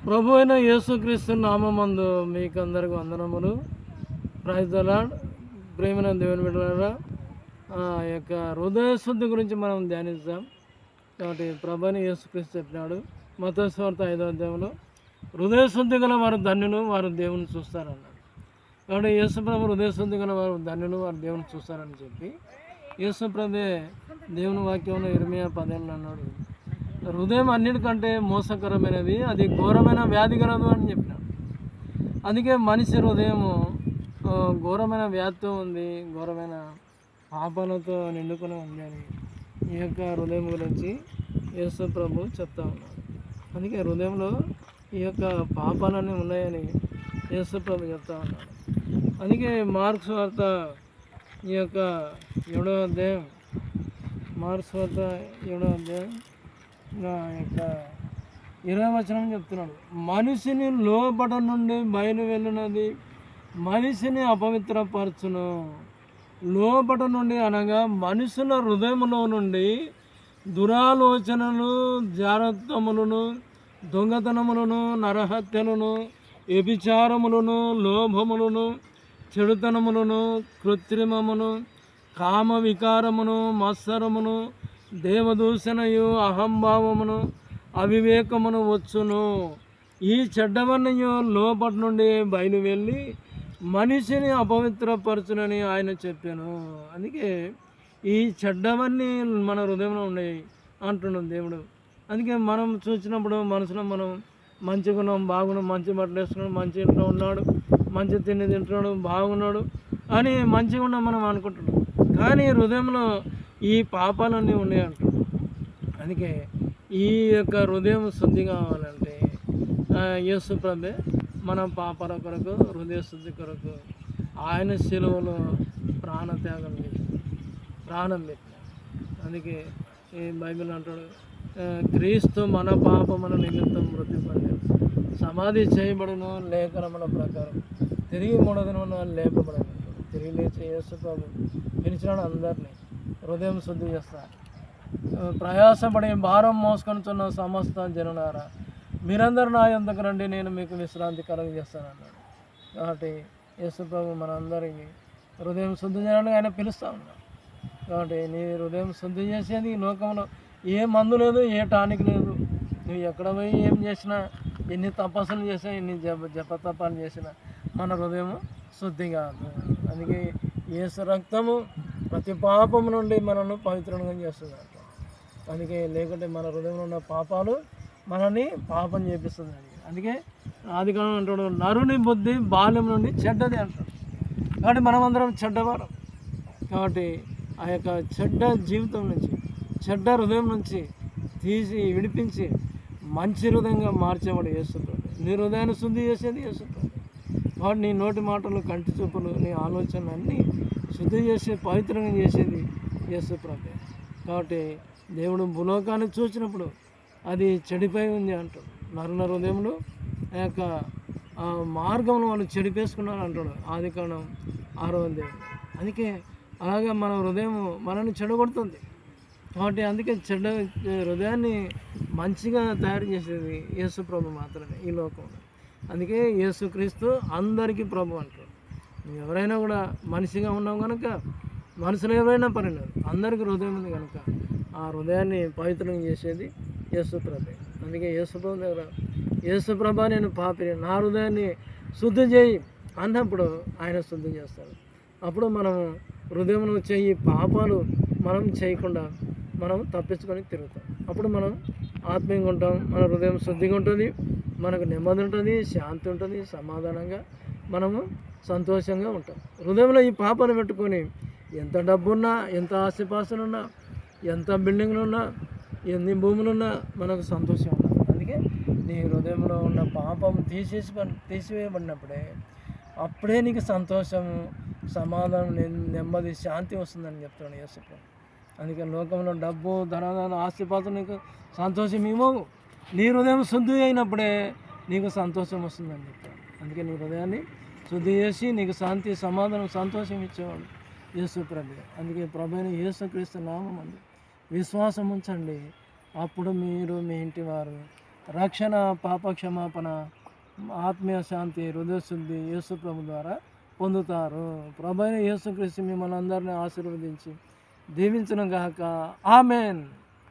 ప్రభు అయిన యేసుక్రీస్తు నామమందు మీకు అందరికి వందనములు. Praise the Lord. ప్రేమైన దేవుని బిడ్డలారా, ఆ యొక్క హృదయ శుద్ధి గురించి మనం ధ్యానిస్తాం. కాబట్టి ప్రభు అయిన యేసుక్రీస్తు చెప్పినాడు మత్తయి సువార్త 5వ అధ్యాయంలో, హృదయ శుద్ధి గల వారు ధన్యులు, వారు దేవుని చూస్తారన్నాడు. కాబట్టి యేసు ప్రభు హృదయ శుద్ధి గల వారు ధన్యులు, వారు దేవుని చూస్తారని చెప్పి యేసు ప్రభే దేవుని వాక్యంలో ఇర్మియా 10 అన్నాడు, హృదయం అన్నిటికంటే మోసకరమైనది, అది ఘోరమైన వ్యాధి గలదు అని చెప్పినాడు. అందుకే మనిషి హృదయము ఘోరమైన వ్యాధితో ఉంది, ఘోరమైన పాపాలతో నిండుకొని ఉంది అని ఈ యొక్క హృదయం గురించి యేసు ప్రభు చెప్తా ఉన్నాడు. అందుకే హృదయంలో ఈ యొక్క పాపాలన్నీ ఉన్నాయని యేసు ప్రభు చెప్తా ఉన్నాడు. అందుకే మార్క్స్ వార్త ఈ యొక్క 7వ అధ్యాయం, మార్క్స్ వార్త 7వ అధ్యాయం యొక్క 20వ వచనం చెప్తున్నాడు, మనిషిని లోపట నుండి బయలు వెళ్ళినది మనిషిని అపవిత్రపరచును. లోపట నుండి అనగా మనుషుల హృదయములో నుండి దురాలోచనలు, జారత్వములను, దొంగతనములను, నరహత్యలను, వ్యభిచారములను, లోభములను, చెడుతనములను, కృత్రిమమును, కామ వికారమును, మత్సరమును, దేవదూషణయు, అహంభావమును, అవివేకమును వచ్చును. ఈ చెడ్డవన్నయు లోపటి నుండి బయలు వెళ్ళి మనిషిని అపవిత్రపరచునని ఆయన చెప్పాను. అందుకే ఈ చెడ్డవన్నీ మన హృదయంలో ఉన్నాయి అంటున్నాడు దేవుడు. అందుకే మనం చూసినప్పుడు మనసులో మనం మంచిగా ఉన్నాం, బాగున్నాం, మంచి బట్టలు వేసుకున్నాడు, మంచి ఇంట్లో ఉన్నాడు, మంచి తిండి తింటున్నాడు, బాగున్నాడు అని మంచిగా ఉన్నాం మనం అనుకుంటున్నాం. కానీ హృదయంలో ఈ పాపాలన్నీ ఉన్నాయి అంటున్నాడు. అందుకే ఈ యొక్క హృదయం శుద్ధి కావాలంటే యేసు ప్రభే మన పాపాల కొరకు, హృదయ శుద్ధి కొరకు ఆయన శిలువలో ప్రాణత్యాగం చేసి ప్రాణం పెట్టినాడు. అందుకే ఈ బైబిల్ అంటాడు, క్రీస్తు మన పాపముల నిమిత్తం మృతి పొందాడు, సమాధి చేయబడును, లేఖనముల ప్రకారం తిరిగి 3వ దినమున లేపబడను. తిరిగి లేచి యేసు ప్రభు పిలిచినాడు అందరినీ, హృదయం శుద్ధి చేస్తా, ప్రయాసపడి భారం మోసుకొనిచున్న సమస్త జనులారా మీరందరూ నా యొద్దకు రండి, నేను మీకు విశ్రాంతి కలుగజేస్తానన్నాడు. కాబట్టి యేసు ప్రభు మనందరికీ హృదయం శుద్ధి చేయాలని ఆయన పిలుస్తూ ఉన్నాడు. కాబట్టి నీ హృదయం శుద్ధి చేసేది ఈ లోకంలో ఏ మందు లేదు, ఏ టానిక్ లేదు. నువ్వు ఎక్కడ పోయి ఏం చేసినా, ఎన్ని తపస్సులు చేసినా, ఎన్ని జపతపాలు చేసినా మన హృదయం శుద్ధి కాదు. అందుకే యేసు రక్తము ప్రతి పాపము నుండి మనల్ని పవిత్రంగా చేస్తుంది. అందుకే లేకుంటే మన హృదయంలో ఉన్న పాపాలు మనల్ని పాపం చేపిస్తుంది. అందుకే ఆదికాండం అంటాడు, నరుని బుద్ధి బాల్యం నుండి చెడ్డది అంటాడు. కాబట్టి మనమందరం చెడ్డవారం. కాబట్టి ఆ యొక్క చెడ్డ జీవితం నుంచి, చెడ్డ హృదయం నుంచి తీసి విడిపించి మంచి హృదయంగా మార్చేవాడు యేసుప్రభు. నీ హృదయాన్ని శుద్ధి చేసేది యేసుప్రభు. వాడు నీ నోటి మాటలు, కంటి చూపులు, నీ ఆలోచనలు అన్నీ శుద్ధి చేసి పవిత్రంగా చేసేది యేసుప్రభు. కాబట్టి దేవుడు భూలోకాన్ని చూసినప్పుడు అది చెడిపోయి ఉంది అంటాడు. నరుల హృదయంలో ఆ యొక్క మార్గంలో వాళ్ళు చెడిపేసుకున్నారు అంటాడు ఆదికాండం 6వ అధ్యాయం. అందుకే అలాగే మన హృదయం మనల్ని చెడగొడుతుంది. కాబట్టి అందుకే చెడ్డ హృదయాన్ని మంచిగా తయారు చేసేది యేసు ప్రభు మాత్రమే ఈ లోకంలో. అందుకే యేసుక్రీస్తు అందరికీ ప్రభు అంటాడు. ఎవరైనా కూడా మనిషిగా ఉన్నాం కనుక, మనుషులు ఎవరైనా పర్లేదు, అందరికీ హృదయం ఉంది కనుక ఆ హృదయాన్ని పవిత్రం చేసేది యేసు ప్రభే. అందుకే యేసు ప్రభు దగ్గర, యేసు ప్రభా నేను పాపిని, నా హృదయాన్ని శుద్ధి చేయి అన్నప్పుడు ఆయన శుద్ధి చేస్తాడు. అప్పుడు మనం హృదయంలో చేయి పాపాలు మనం చేయకుండా మనం తప్పించుకొని తిరుగుతాం. అప్పుడు మనం ఆత్మీయంగా ఉంటాం, మన హృదయం శుద్ధిగా ఉంటుంది, మనకు నెమ్మది ఉంటుంది, శాంతి ఉంటుంది, సమాధానంగా మనము సంతోషంగా ఉంటాం. హృదయంలో ఈ పాపాలు పెట్టుకొని ఎంత డబ్బున్నా, ఎంత ఆస్తిపాస్తులున్నా, ఎంత బిల్డింగ్లున్నా, ఎన్ని భూములున్నా మనకు సంతోషం ఉండదు. అందుకే నీ హృదయంలో ఉన్న పాపం తీసివేయబడినప్పుడే అప్పుడే నీకు సంతోషము, సమాధానం, నెమ్మది, శాంతి వస్తుందని చెప్తున్నాడు యేసు ప్రభు. అందుకే లోకంలో డబ్బు, ధనాలు, ఆస్తిపాస్తులు నీకు సంతోషం ఇవ్వవు. నీ హృదయం శుద్ధి అయినప్పుడే నీకు సంతోషం వస్తుందని చెప్తాడు. అందుకే నీ హృదయాన్ని శుద్ధి చేసి నీకు శాంతి, సమాధానం, సంతోషం ఇచ్చేవాడు యేసు ప్రభు. అందుకే ప్రభువైన యేసుక్రీస్తు నామమందు విశ్వాసం ఉంచండి, అప్పుడు మీరు, మీ ఇంటి వారు రక్షణ, పాప క్షమాపణ, ఆత్మీయ శాంతి, హృదయశుద్ధి యేసు ప్రభు ద్వారా పొందుతారు. ప్రభు అయిన యేసుక్రీస్తు మిమ్మల్ని అందరినీ ఆశీర్వదించి దీవించును గాక. ఆమేన్.